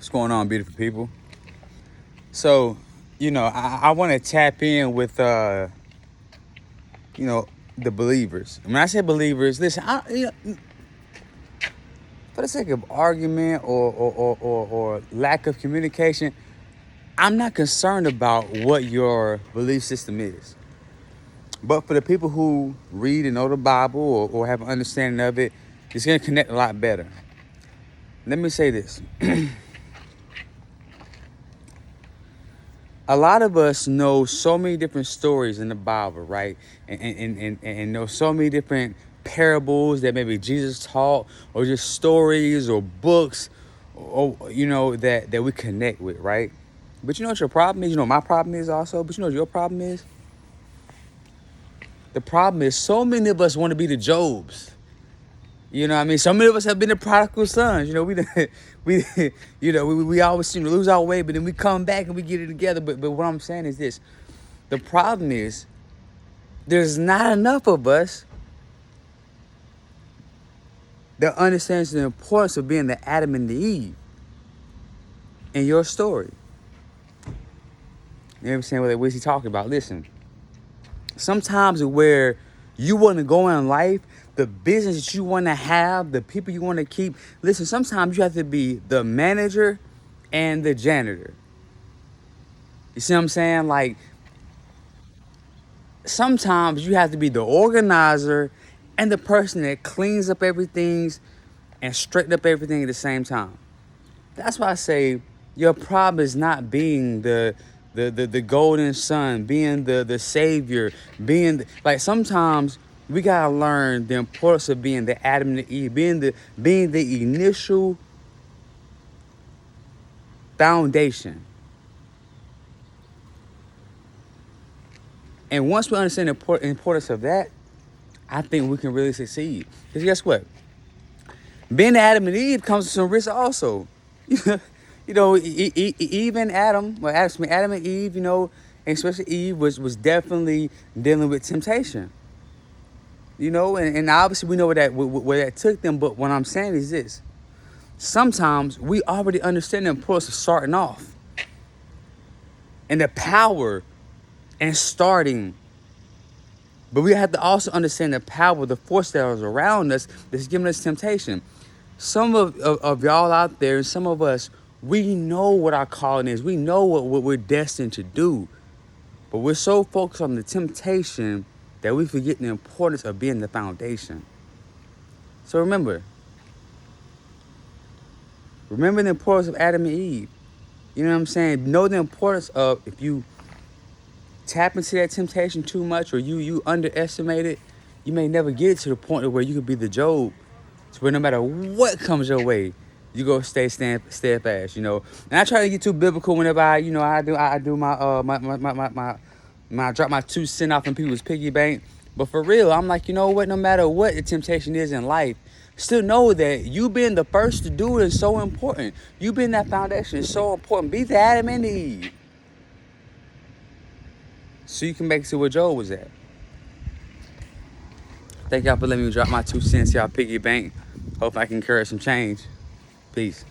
What's going on, beautiful people? So, I want to tap in with, the believers. When I say believers, listen, for the sake of argument or lack of communication, I'm not concerned about what your belief system is. But for the people who read and know the Bible or have an understanding of it, it's going to connect a lot better. Let me say this. A lot of us know so many different stories in the Bible, right? And know so many different parables that maybe Jesus taught, or just stories or books, or that we connect with, right? But you know what your problem is? You know what my problem is also? But you know what your problem is? The problem is so many of us want to be the Jobs. You know what I mean? So many of us have been the prodigal sons. We always seem to lose our way, but then we come back and we get it together. But what I'm saying is this. The problem is there's not enough of us that understands the importance of being the Adam and the Eve in your story. You understand what is he talking about? Listen, sometimes where you want to go in life, the business that you want to have, the people you want to keep. Listen, sometimes you have to be the manager and the janitor. You see what I'm saying? Like, sometimes you have to be the organizer and the person that cleans up everything and straighten up everything at the same time. That's why I say your problem is not being the golden son, being the savior, like sometimes we gotta learn the importance of being the Adam and the Eve, being the initial foundation. And once we understand the importance of that, I think we can really succeed. Because guess what? Being the Adam and Eve comes with some risk also. Eve and Adam, Adam and Eve, and especially Eve was definitely dealing with temptation. And obviously we know where that took them. But what I'm saying is this. Sometimes we already understand the importance of starting off and the power and starting. But we have to also understand the power, the force that is around us that's giving us temptation. Some of y'all out there and some of us, we know what our calling is. We know what we're destined to do. But we're so focused on the temptation that we forget the importance of being the foundation. So remember the importance of Adam and Eve. You know what I'm saying? Know the importance of, if you tap into that temptation too much or you underestimate it, you may never get to the point where you could be the Job, to where no matter what comes your way, you go stay steadfast. And I try to get too biblical whenever I do my drop my 2 cents off in people's piggy bank. But for real, I'm like, you know what? No matter what the temptation is in life, still know that you being the first to do it is so important. You being that foundation is so important. Be the Adam and the Eve, so you can make it to where Job was at. Thank y'all for letting me drop my 2 cents, y'all piggy bank. Hope I can encourage some change. Peace.